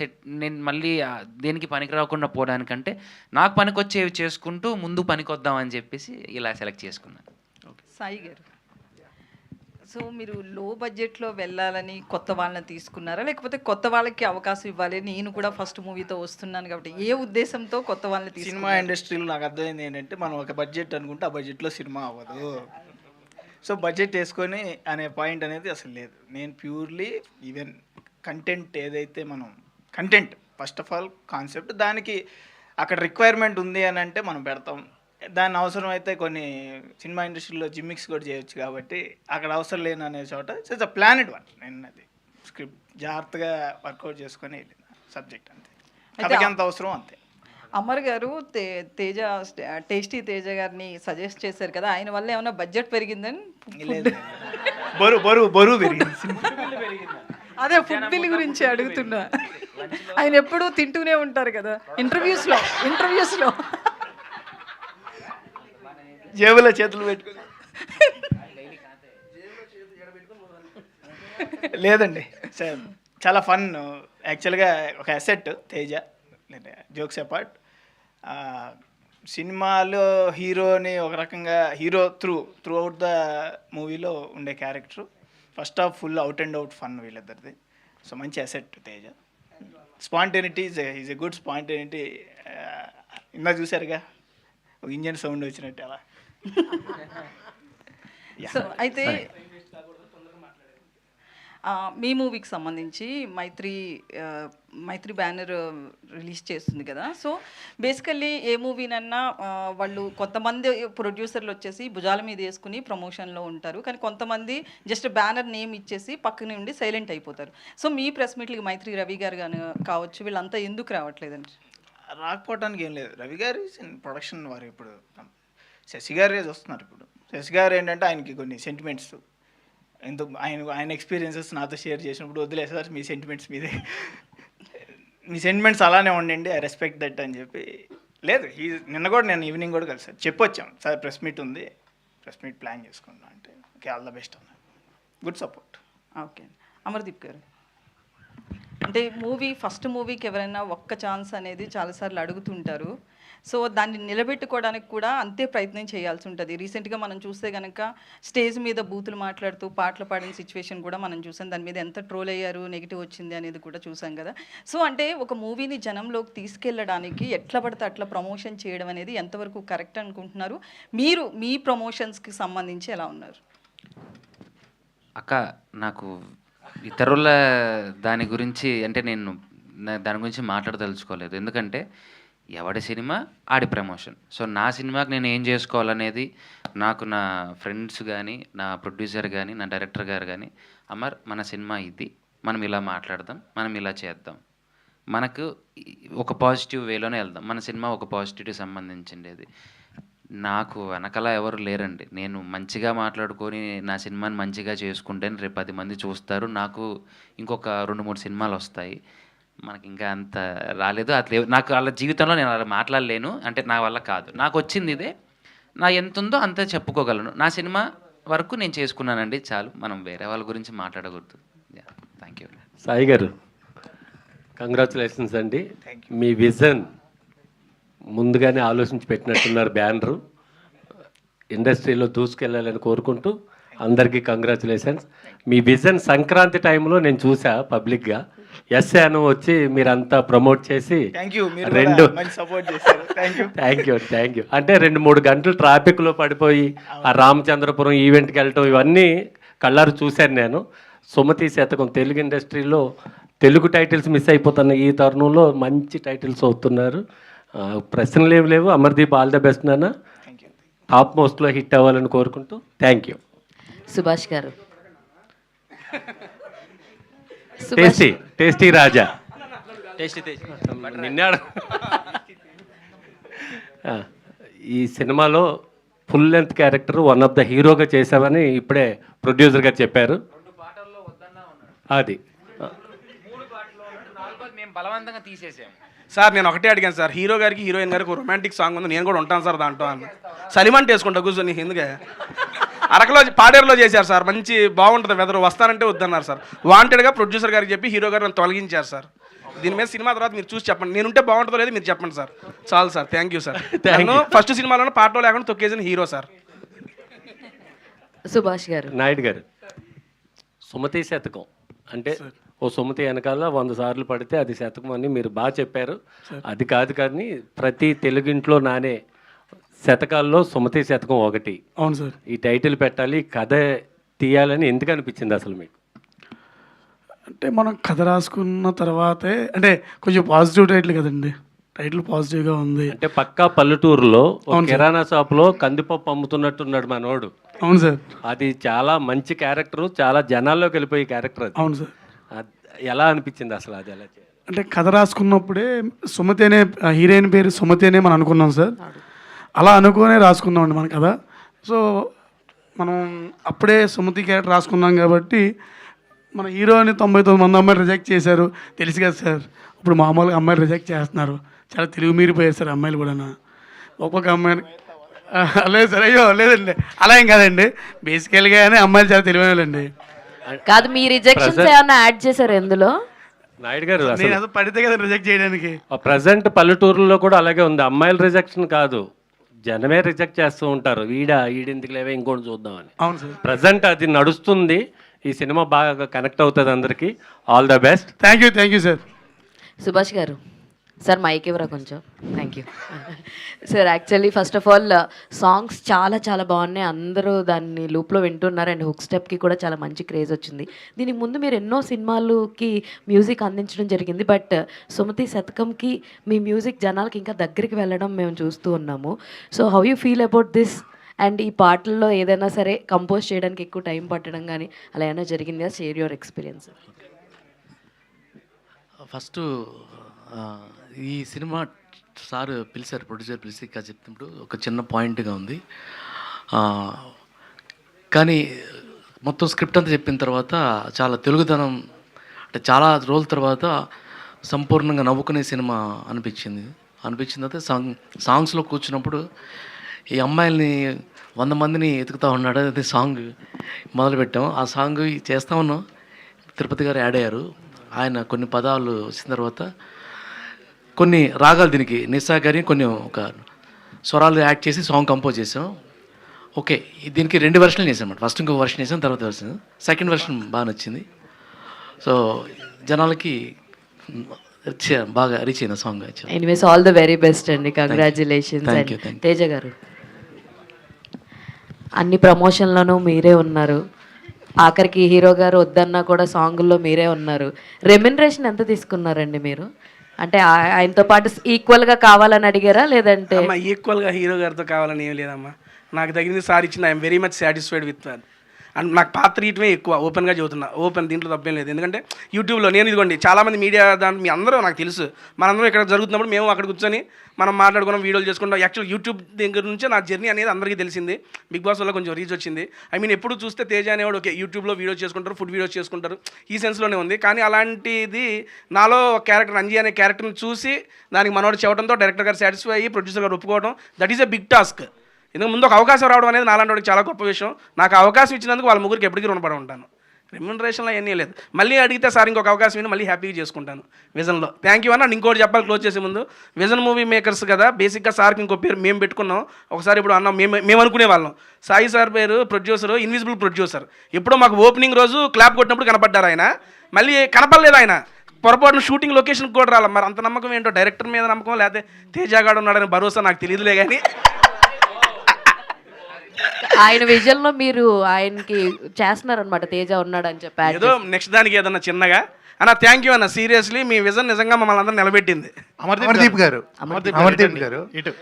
నేను మళ్ళీ దేనికి పనికి రాకుండా పోవడానికంటే నాకు పనికొచ్చేవి చేసుకుంటూ ముందు పనికొద్దామని చెప్పేసి ఇలా సెలెక్ట్ చేసుకున్నాను. సాయి గారు, సో మీరు లో బడ్జెట్లో వెళ్ళాలని కొత్త వాళ్ళని తీసుకున్నారా, లేకపోతే కొత్త వాళ్ళకి అవకాశం ఇవ్వాలి, నేను కూడా ఫస్ట్ మూవీతో వస్తున్నాను కాబట్టి ఏ ఉద్దేశంతో కొత్త వాళ్ళని తీసుకున్నారు? సినిమా ఇండస్ట్రీలో నాకు అర్థమైంది ఏంటంటే మనం ఒక బడ్జెట్ అనుకుంటే ఆ బడ్జెట్లో సినిమా అవ్వదు. సో బడ్జెట్ వేసుకొని అనే పాయింట్ అనేది అసలు లేదు. నేను ప్యూర్లీ ఈవెన్ కంటెంట్ ఏదైతే content first of all concept, దానికి అక్కడ రిక్వైర్మెంట్ ఉంది అని అంటే మనం పెడతాం. దాని అవసరం అయితే కొన్ని సినిమా ఇండస్ట్రీలో జిమ్మిక్స్ కూడా చేయొచ్చు కాబట్టి అక్కడ అవసరం లేని అనే చోట ఇట్స్ అ ప్లానెడ్ వన్. నేను అది స్క్రిప్ట్ జాగ్రత్తగా వర్కౌట్ చేసుకొని వెళ్ళిన సబ్జెక్ట్ అంతే. కథకి ఎంత అవసరం అంతే. అమర్ గారు టేస్టీ తేజ గారిని సజెస్ట్ చేశారు కదా, ఆయన వల్ల ఏమైనా బడ్జెట్ పెరిగిందని? లేదు, బరువు పెరిగింది. అదే ఫుడ్ బిల్ గురించి అడుగుతున్నా. ఆయన ఎప్పుడూ తింటూనే ఉంటారు కదా ఇంటర్వ్యూస్లో జేబులో చేతులు పెట్టుకుని. లేదండి, చాలా ఫన్. యాక్చువల్గా ఒక అసెట్ తేజ, జోక్స్ అపార్ట్. సినిమాలో హీరోని ఒక రకంగా హీరో త్రూ అవుట్ ద మూవీలో ఉండే character. First half full out and out fun వీళ్ళిద్దరిది. సో మంచి asset Teja. Spontaneity is a good spontaneity. ఇందా చూసారుగా ఒక ఇంజన్ సౌండ్ వచ్చినట్టు అలా. సో అయితే మీ మూవీకి సంబంధించి మైత్రి బ్యానర్ రిలీజ్ చేస్తుంది కదా. సో బేసికల్లీ ఏ మూవీనన్నా వాళ్ళు కొంతమంది ప్రొడ్యూసర్లు వచ్చేసి భుజాల మీద వేసుకుని ప్రమోషన్లో ఉంటారు, కానీ కొంతమంది జస్ట్ బ్యానర్ నేమ్ ఇచ్చేసి పక్కన ఉండి సైలెంట్ అయిపోతారు. సో మీ ప్రెస్ మీట్లకి మైత్రి రవి గారు కానీ కావచ్చు, వీళ్ళంతా ఎందుకు రావట్లేదండి? రాకపోవడానికి ఏం లేదు, రవి గారు ప్రొడక్షన్ వారు. ఇప్పుడు శశి గారు వస్తున్నారు. ఇప్పుడు శశి గారు ఏంటంటే ఆయనకి కొన్ని సెంటిమెంట్స్, ఎందుకు ఆయన ఎక్స్పీరియన్సెస్ నాతో షేర్ చేసినప్పుడు వదిలే సార్ మీ సెంటిమెంట్స్ మీదే, మీ సెంటిమెంట్స్ అలానే ఉండండి, ఐ రెస్పెక్ట్ దట్ అని చెప్పి. లేదు, నిన్న కూడా నేను ఈవినింగ్ కూడా కలిసాను, చెప్పొచ్చాం సార్ ప్రెస్ మీట్ ఉంది, ప్రెస్ మీట్ ప్లాన్ చేసుకున్నాం అంటే ఓకే ఆల్ ద బెస్ట్ అన్నారు. Good support. ఓకే. అమర్దీప్ గారు, అంటే ఫస్ట్ మూవీకి ఎవరైనా ఒక్క ఛాన్స్ అనేది చాలాసార్లు అడుగుతుంటారు. సో దాన్ని నిలబెట్టుకోవడానికి కూడా అంతే ప్రయత్నం చేయాల్సి ఉంటుంది. రీసెంట్గా మనం చూస్తే కనుక స్టేజ్ మీద బూతులు మాట్లాడుతూ పాటలు పాడిన సిచ్యువేషన్ కూడా మనం చూసాం. దాని మీద ఎంత ట్రోల్ అయ్యారు, నెగిటివ్ వచ్చింది అనేది కూడా చూసాం కదా. సో అంటే ఒక మూవీని జనంలోకి తీసుకెళ్ళడానికి ఎట్లా పడితే అట్లా ప్రమోషన్ చేయడం అనేది ఎంతవరకు కరెక్ట్ అనుకుంటున్నారు? మీరు మీ ప్రమోషన్స్కి సంబంధించి ఎలా ఉన్నారు? అక్క, నాకు ఇతరుల దాని గురించి అంటే నేను దాని గురించి మాట్లాడదలుచుకోలేదు. ఎందుకంటే ఎవడి సినిమా ఆడి ప్రమోషన్. సో నా సినిమాకి నేను ఏం చేసుకోవాలనేది నాకు నా ఫ్రెండ్స్ కానీ, నా ప్రొడ్యూసర్ కానీ, నా డైరెక్టర్ గారు కానీ, అమర్ మన సినిమా ఇది, మనం ఇలా మాట్లాడదాం, మనం ఇలా చేద్దాం, మనకు ఒక పాజిటివ్ వేలోనే వెళ్దాం, మన సినిమా ఒక పాజిటివ్కి సంబంధించిండేది. నాకు వెనకాల ఎవరు లేరండి. నేను మంచిగా మాట్లాడుకొని నా సినిమాని మంచిగా చేసుకుంటే రేపు 10 మంది చూస్తారు, నాకు ఇంకొక 2-3 సినిమాలు వస్తాయి. మనకి ఇంకా అంత రాలేదు, అట్లా నాకు వాళ్ళ జీవితంలో నేను అలా మాట్లాడలేను, అంటే నా వల్ల కాదు. నాకు వచ్చింది ఇదే, నా ఎంత ఉందో అంతే చెప్పుకోగలను. నా సినిమా వరకు నేను చేసుకున్నానండి, చాలు. మనం వేరే వాళ్ళ గురించి మాట్లాడకూడదు. Thank you. సాయి గారు, కంగ్రాచులేషన్స్ అండి. మీ విజన్ ముందుగానే ఆలోచించి పెట్టినట్టున్నారు. బ్యానరు ఇండస్ట్రీలో దూసుకెళ్ళాలని కోరుకుంటూ అందరికీ కంగ్రాచులేషన్స్. మీ విజన్ సంక్రాంతి టైంలో నేను చూసా పబ్లిక్గా, ఎస్ఏను వచ్చి మీరంతా ప్రమోట్ చేసి థ్యాంక్ యూ. అంటే 2-3 గంటలు ట్రాఫిక్లో పడిపోయి ఆ రామచంద్రపురం ఈవెంట్కి వెళ్ళటం ఇవన్నీ కళ్ళారు చూశాను నేను. సుమతి శతకం తెలుగు ఇండస్ట్రీలో తెలుగు టైటిల్స్ మిస్ అయిపోతున్న ఈ తరుణంలో మంచి టైటిల్స్ అవుతున్నారు. ప్రశ్నలు ఏమి లేవు. అమర్దీప్ ఆల్ ద బెస్ట్ నాన్న, టాప్ మోస్ట్లో హిట్ అవ్వాలని కోరుకుంటూ థ్యాంక్ యూ. సుభాష్ గారు, టేస్టీ రాజా, నిన్నాడు. ఈ సినిమాలో full length character one of the హీరోగా చేశామని ఇప్పుడే ప్రొడ్యూసర్ గారు చెప్పారు. అది మేము బలవంతంగా తీసేసాము సార్. నేను ఒకటే అడిగాను సార్, హీరో గారికి హీరోయిన్ గారికి రొమాంటిక్ సాంగ్ ఉంది, నేను కూడా ఉంటాను సార్ దాంట్లో అని. సలిమంట్ వేసుకుంటా కూర్చొని, ఎందుకే అరకలో పాడేరులో చేశారు సార్, మంచి బాగుంటుంది వెదర్, వస్తానంటే వద్దన్నారు సార్. వాంటెడ్గా ప్రొడ్యూసర్ గారికి చెప్పి హీరో గారు నన్ను తొలగించారు సార్. దీని మీద సినిమా తర్వాత మీరు చూసి చెప్పండి, నేనుంటే బాగుంటుందో లేదు మీరు చెప్పండి సార్. చాలు సార్, థ్యాంక్ యూ సార్. నేను ఫస్ట్ సినిమాలోనే పాటలో లేకుండా తొక్కేసిన హీరో సార్. సుభాష్ గారు, నాయుడు గారు, సుమతి శతకం అంటే ఓ సుమతి వెనకాల 100 సార్లు పడితే అది శతకం అని మీరు బాగా చెప్పారు. అది కాదు కానీ ప్రతి తెలుగింట్లో నానే శతకాల్లో సుమతి శతకం ఒకటి. అవును సార్. ఈ టైటిల్ పెట్టాలి, కథ తీయాలని ఎందుకు అనిపించింది అసలు మీకు? అంటే మనం కథ రాసుకున్న తర్వాతే, అంటే కొంచెం పాజిటివ్ టైటిల్ కదండి, టైటిల్ పాజిటివ్గా ఉంది. అంటే పక్కా పల్లెటూరులో కిరాణా షాప్లో కందిపప్పు అమ్ముతున్నట్టున్నాడు మనోడు. అవును సార్. అది చాలా మంచి క్యారెక్టర్, చాలా జనాల్లోకి వెళ్ళిపోయే క్యారెక్టర్ అది. అవును సార్. ఎలా అనిపించింది అసలు అది ఎలా చేయాలి? అంటే కథ రాసుకున్నప్పుడే సుమతి అనే హీరోయిన్ పేరు సుమతి అనే మనం అనుకున్నాం సార్. అలా అనుకునే రాసుకున్నామండి మన కథ. సో మనం అప్పుడే సుమతి క్యారెక్టర్ రాసుకున్నాం కాబట్టి మన హీరోని 99 మంది అమ్మాయిలు రిజెక్ట్ చేశారు, తెలుసు కదా సార్. ఇప్పుడు మామూలుగా అమ్మాయిలు రిజెక్ట్ చేస్తున్నారు, చాలా తెలుగు మీరిపోయారు సార్ అమ్మాయిలు కూడా. ఒక్కొక్క అమ్మాయిని లేదు సార్, అయ్యో లేదండి అలా ఏం కాదండి, బేసికల్గానే అమ్మాయిలు చాలా తెలివైనలండి. కాదు, మీ రిజెక్షన్స్ ఏమన్నా యాడ్ చేశారు ఎందులో? నాయుడు గారు, నేను అసలు పడితే కదా రిజెక్ట్ చేయడానికి. ప్రజెంట్ పల్లెటూరులో కూడా అలాగే ఉంది. అమ్మాయిల రిజెక్షన్ కాదు, జనమే రిజెక్ట్ చేస్తూ ఉంటారు, ఈడెందుకు లేవే ఇంకోటి చూద్దామని. అవును సార్. ప్రజెంట్ అది నడుస్తుంది. ఈ సినిమా బాగా కనెక్ట్ అవుతుంది అందరికీ. All the best. Thank you sir. Subhash గారు, సార్ మైక్ ఇవ్వరా కొంచెం, thank you sir. Actually first of all songs చాలా చాలా బాగున్నాయి, అందరూ దాన్ని లూప్లో వింటున్నారు అండ్ హుక్ స్టెప్కి కూడా చాలా మంచి క్రేజ్ వచ్చింది. దీనికి ముందు మీరు ఎన్నో సినిమాలకి మ్యూజిక్ అందించడం జరిగింది, బట్ సుమతి శతకంకి మీ మ్యూజిక్ జనాలకి ఇంకా దగ్గరికి వెళ్ళడం మేము చూస్తూ ఉన్నాము. So how you feel about this? And ఈ పాటల్లో ఏదైనా సరే కంపోజ్ చేయడానికి ఎక్కువ టైం పట్టడం కానీ అలా ఏమైనా జరిగిందా? Share your experience. ఫస్ట్ ఈ సినిమా సార్ పిలిచారు, ప్రొడ్యూసర్ పిలిచి ఇంకా చెప్తున్నప్పుడు ఒక చిన్న పాయింట్గా ఉంది. కానీ మొత్తం స్క్రిప్ట్ అంతా చెప్పిన తర్వాత చాలా తెలుగుదనం, అంటే చాలా రోజుల తర్వాత సంపూర్ణంగా నవ్వుకునే సినిమా అనిపించిన తర్వాత సాంగ్స్లో కూర్చున్నప్పుడు ఈ అమ్మాయిల్ని 100 మందిని ఎతుకుతూ ఉన్నాడు, అదే సాంగ్ మొదలుపెట్టాం. ఆ సాంగ్ చేస్తూ ఉన్నాం, తిరుపతి గారు యాడ్ అయ్యారు. ఆయన కొన్ని పదాలు వచ్చిన తర్వాత కొన్ని రాగాలు దీనికి నిస్సా గారి కొన్ని ఒక స్వరాలు యాడ్ చేసి సాంగ్ కంపోజ్ చేసాం. ఓకే, దీనికి 2 వెర్షన్లు చేసాం అన్నమాట. ఫస్ట్ ఇంకో వెర్షన్ చేసాం, తర్వాత వెర్షన్, సెకండ్ వెర్షన్ బాగా నచ్చింది. సో జనాలకి బాగా రీచ్ అయిన song. Anyways all the very best అండి, కంగ్రాచులేషన్స్. అండ్ తేజ గారు, అన్ని ప్రమోషన్లోనూ మీరే ఉన్నారు, ఆఖరికి హీరో గారు వద్దన్నా కూడా సాంగుల్లో మీరే ఉన్నారు. రెమ్యునరేషన్ ఎంత తీసుకున్నారండి మీరు? అంటే ఆయనతో పాటు ఈక్వల్గా కావాలని అడిగారా లేదంటే? అమ్మా ఈక్వల్గా హీరో గారితో కావాలని ఏం లేదమ్మా, నాకు తగినది సార్ ఇచ్చింది. I'm very much satisfied with that. And నాకు పాత్ర ఇయటమే ఎక్కువ, ఓపెన్గా చెబుతున్నా, ఓపెన్, దీంట్లో తప్పేం లేదు. ఎందుకంటే యూట్యూబ్లో నేను ఇదిగోండి చాలామంది మీడియా మీ అందరూ నాకు తెలుసు, మనందరం ఇక్కడ జరుగుతున్నప్పుడు మేము అక్కడ కూర్చొని మనం మాట్లాడుకున్నాం, వీడియోలు చేసుకుంటాం. యాక్చువల్ యూట్యూబ్ దగ్గర నుంచే నా జర్నీ అనేది అందరికీ తెలిసింది. బిగ్ బాస్ వల్ల కొంచెం రీచ్ వచ్చింది. ఐ మీన్ ఎప్పుడు చూస్తే తేజ అనేవాడు ఓకే యూట్యూబ్లో వీడియోస్ చేసుకుంటారు, ఫుడ్ వీడియోస్ చేసుకుంటారు, ఈ సెన్స్లోనే ఉంది. కానీ అలాంటిది నాలో ఒక క్యారెక్టర్ అంజీ అనే క్యారెక్టర్ని చూసి దానికి మనోడు చెప్పడంతో డైరెక్టర్ గారు సాటిస్ఫై అయ్యి ప్రొడ్యూసర్ గారు ఒప్పుకోవడం, that is a big task. ఇందుకు ముందు ఒక అవకాశం రావడం అనేది నాలాంటి వాడికి చాలా గొప్ప విషయం. నాకు అవకాశం ఇచ్చినందుకు వాళ్ళ ముగ్గురికి ఎప్పటికీ రుణపడి ఉంటాను. రెమ్యునరేషన్లో అవన్నీ లేదు. మళ్ళీ అడిగితే సార్ ఇంకొక అవకాశం ఇవ్వండి, మళ్ళీ హ్యాపీగా చేసుకుంటాను విజన్లో. థ్యాంక్ యూ అన్న. ఇంకోటి చెప్పాలి క్లోజ్ చేసే ముందు, విజన్ మూవీ మేకర్స్ కదా, బేసిక్గా సార్కి ఇంకో పేరు మేము పెట్టుకున్నాం. ఒకసారి ఇప్పుడు అన్న మేము అనుకునే వాళ్ళం, సాయి సార్ పేరు ప్రొడ్యూసర్, ఇన్విజిబుల్ ప్రొడ్యూసర్. ఎప్పుడో మాకు ఓపెనింగ్ రోజు క్లాప్ కొట్టినప్పుడు కనపడ్డారు ఆయన, మళ్ళీ కనపడలేదు ఆయన. పొరపాటున షూటింగ్ లొకేషన్కి కూడా రాలి. మరి అంత నమ్మకం ఏంటో, డైరెక్టర్ మీద నమ్మకం లేకపోతే తేజగాడు ఉన్నాడని భరోసా నాకు తెలియదులే. కానీ ఆయన విజన్లో మీరు ఆయనకి చేస్తున్నారనమాట, తేజ ఉన్నాడు అని చెప్పి. ఏదో నెక్స్ట్ దానికి ఏదన్నా చిన్నగా అన్న. థ్యాంక్ యూ అన్న, సీరియస్లీ మీ విజన్ నిజంగా మమ్మల్ని అందరూ నిలబెట్టింది. అమర్దీప్ గారు ఇటు.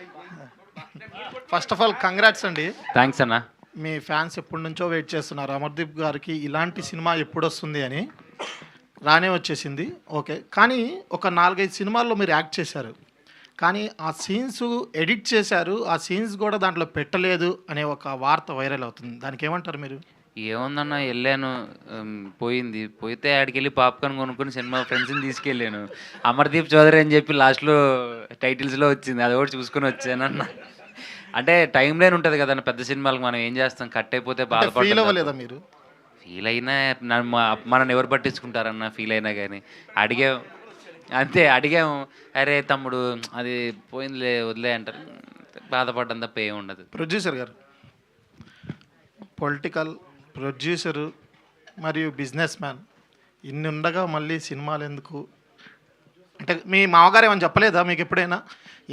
ఫస్ట్ ఆఫ్ ఆల్ కంగ్రాట్స్ అండి. థ్యాంక్స్ అన్న. మీ ఫ్యాన్స్ ఎప్పటి నుంచో వెయిట్ చేస్తున్నారు అమర్దీప్ గారికి ఇలాంటి సినిమా ఎప్పుడు వస్తుంది అని. రానే వచ్చేసింది, ఓకే. కానీ ఒక 4-5 సినిమాల్లో మీరు యాక్ట్ చేశారు, కానీ ఆ సీన్స్ ఎడిట్ చేశారు, ఆ సీన్స్ కూడా దాంట్లో పెట్టలేదు అనే ఒక వార్త వైరల్ అవుతుంది. దానికి ఏమంటారు మీరు? ఏముందన్న, వెళ్ళాను, పోయితే ఆడికి వెళ్ళి పాప్కార్న్ కొనుక్కొని సినిమా ఫ్రెండ్స్ని తీసుకెళ్ళాను. అమర్దీప్ చౌదరి అని చెప్పి లాస్ట్లో టైటిల్స్లో వచ్చింది, అది కూడా చూసుకొని వచ్చానన్న. అంటే టైం లైన్ ఉంటుంది కదన్న పెద్ద సినిమాలకు, మనం ఏం చేస్తాం, కట్ అయిపోతే బాధపడలేదా మీరు? ఫీల్ అయినా మనల్ని ఎవరు పట్టించుకుంటారన్న, ఫీల్ అయినా కానీ అడిగాము, అరే తమ్ముడు అది పోయిందిలే వదిలే అంటారు, బాధపడడం తప్ప ఏమి ఉండదు. ప్రొడ్యూసర్ గారు, పొలిటికల్ ప్రొడ్యూసరు మరియు బిజినెస్ మ్యాన్, ఇన్ని ఉండగా మళ్ళీ సినిమాలు ఎందుకు? అంటే మీ మామగారు ఏమని చెప్పలేదా మీకు ఎప్పుడైనా,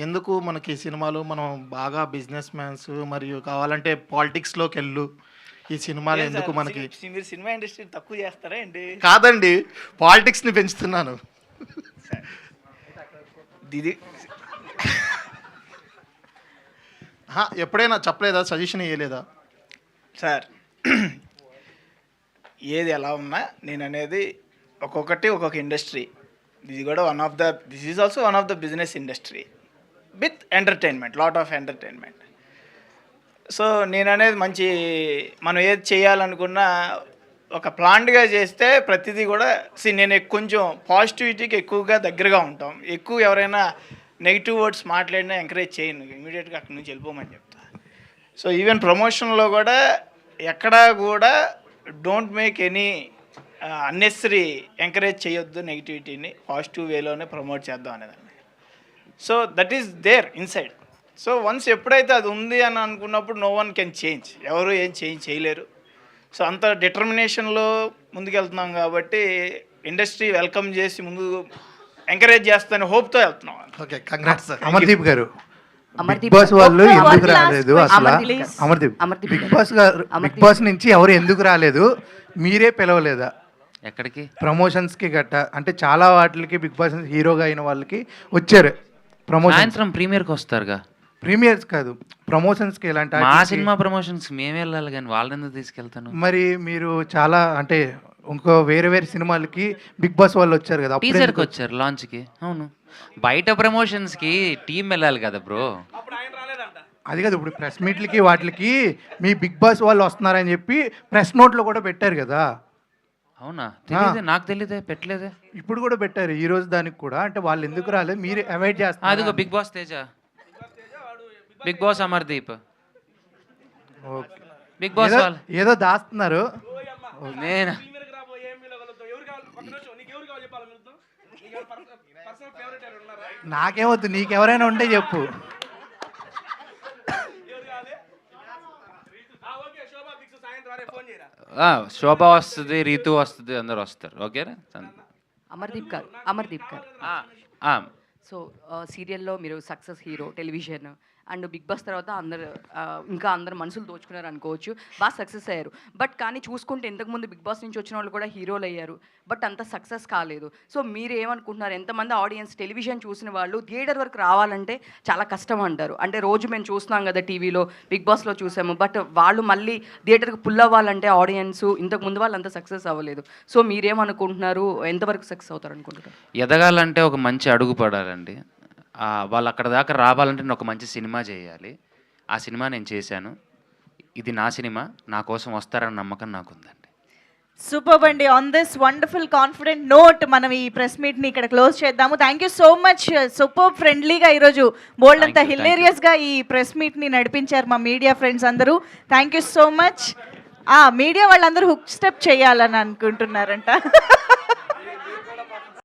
ఎందుకు మనకి సినిమాలు, మనం బాగా బిజినెస్ మ్యాన్స్ మరియు కావాలంటే పాలిటిక్స్లోకి వెళ్ళు, ఈ సినిమాలు ఎందుకు మనకి? మీరు సినిమా ఇండస్ట్రీ తక్కువ చేస్తారా ఏంటి? కాదండి, పాలిటిక్స్ని పెంచుతున్నాను. ఇది ఎప్పుడైనా చెప్పలేదా, సజెషన్ ఇవ్వలేదా? సార్ ఏది ఎలా ఉన్నా నేను అనేది ఒక్కొక్కటి ఒక్కొక్క ఇండస్ట్రీ. ఇది కూడా this is also one of the business industry with entertainment, lot of entertainment. So నేను అనేది మనం ఏది చేయాలనుకున్నా ఒక ప్లాన్డ్గా చేస్తే ప్రతిదీ కూడా నేను కొంచెం పాజిటివిటీకి ఎక్కువగా దగ్గరగా ఉంటాం. ఎక్కువ ఎవరైనా నెగిటివ్ వర్డ్స్ మాట్లాడినా ఎంకరేజ్ చేయను, ఇమీడియట్గా అక్కడి నుంచి వెళ్ళిపోమని చెప్తా. సో ఈవెన్ ప్రమోషన్లో కూడా ఎక్కడా కూడా don't make any unnecessary encourage చేయొద్దు నెగిటివిటీని, పాజిటివ్ వేలోనే ప్రమోట్ చేద్దాం అనేదాన్ని. So that is there inside. సో వన్స్ ఎప్పుడైతే అది ఉంది అని అనుకున్నప్పుడు నో వన్ కెన్ చేంజ్, ఎవరు ఏం చేంజ్ చేయలేరు. సో అంత డిటర్మినేషన్లో ముందుకెళ్తున్నాం కాబట్టి ఇండస్ట్రీ వెల్కమ్ చేసి ముందు ఎంకరేజ్ చేస్తాను హోప్తో వెళ్తున్నాం. Okay, congrats sir. అమర్దీప్ గారు, అమర్దీప్ బిగ్ బాస్ వాళ్ళు ఒక్క ఎందుకు one last రాలేదు question. అసలు? Please. అమర్దీప్, బిగ్ బాస్ గారు, బిగ్ బాస్ నుంచి ఎవరు ఎందుకు రాలేదు? మీరే పిలవలేదా ఎక్కడికి? ప్రమోషన్స్కి గట్ట? అంటే చాలా వాటికి బిగ్ బాస్ హీరోగా అయిన వాళ్ళకి వచ్చారు ప్రమోషన్. సాయంత్రం ప్రీమియర్కి వస్తారుగా. ప్రీమియర్స్ కాదు, ప్రమోషన్స్కి ఎలాంటి మా వాటికి? సినిమా ప్రమోషన్స్కి మేము వెళ్ళాలి కానీ వాళ్ళని ఎందుకు తీసుకెళ్తాను? మరి మీరు చాలా అంటే ఇంకో వేరే వేరే సినిమాలకి బిగ్ బాస్ వాళ్ళు వచ్చారు కదా, అప్పుడు టీజర్కి ఎందుకు వచ్చారు, లాంచ్కి. అవును, బయట ప్రమోషన్స్కి టీం వెళ్ళాలి కదా బ్రో. అది కాదు, ఇప్పుడు ప్రెస్ మీట్లకి వాటికి మీ బిగ్ బాస్ వాళ్ళు వస్తున్నారని చెప్పి ప్రెస్ నోట్లో కూడా పెట్టారు కదా. అవునా? తెలియదే, నాకు తెలియదే, పెట్టలేదే. ఇప్పుడు కూడా పెట్టారు ఈ రోజు దానికి కూడా. అంటే వాళ్ళు ఎందుకు రాలేదు, మీరు అవాయిడ్ చేస్తారు. అదిగో Bigg Boss Teja, Bigg Boss Amardeep, okay, Bigg Boss ఏదో- వాళ్ళు ఏదో దాస్తున్నారు. నేను నాకేమొద్దు, నీకెవరైనా ఉంటే చెప్పు. శోభ వస్తుంది, రీతు వస్తుంది, అందరు వస్తారు. ఓకేనా? అమర్దీప్ గారు సో సీరియల్లో మీరు success hero, television and Bigg Boss తర్వాత ఇంకా అందరు మనుషులు దోచుకున్నారు అనుకోవచ్చు, బాగా సక్సెస్ అయ్యారు. బట్ కానీ చూసుకుంటే ఇంతకుముందు బిగ్ బాస్ నుంచి వచ్చిన వాళ్ళు కూడా హీరోలు అయ్యారు, బట్ అంత సక్సెస్ కాలేదు. సో మీరు ఏమనుకుంటున్నారు? ఎంతమంది ఆడియన్స్ టెలివిజన్ చూసిన వాళ్ళు థియేటర్ వరకు రావాలంటే చాలా కష్టం అంటారు. అంటే రోజు మేము చూస్తున్నాం కదా టీవీలో, బిగ్ బాస్లో చూసాము, బట్ వాళ్ళు మళ్ళీ థియేటర్కి పుల్ అవ్వాలంటే ఆడియన్స్ ఇంతకుముందు వాళ్ళు అంత సక్సెస్ అవ్వలేదు. సో మీరేమనుకుంటున్నారు? ఎంతవరకు సక్సెస్ అవుతారు అనుకుంటున్నారు? ఎదగాలంటే ఒక మంచి అడుగు పడాలండి. వాళ్ళు అక్కడ దాకా రావాలంటే నేను ఒక మంచి సినిమా చేయాలి. ఆ సినిమా నేను చేశాను. ఇది నా సినిమా, నా కోసం వస్తారన్న నమ్మకం నాకుందండి. సూపర్ అండి. On this wonderful confident note మనం ఈ ప్రెస్ మీట్ని ఇక్కడ క్లోజ్ చేద్దాము. Thank you so much. Super ఫ్రెండ్లీగా ఈరోజు బోల్డ్ అంతా హిలేరియస్గా ఈ ప్రెస్ మీట్ని నడిపించారు మా మీడియా ఫ్రెండ్స్ అందరూ. Thank you so much. Media వాళ్ళందరూ హుక్ స్టెప్ చేయాలని అనుకుంటున్నారంట.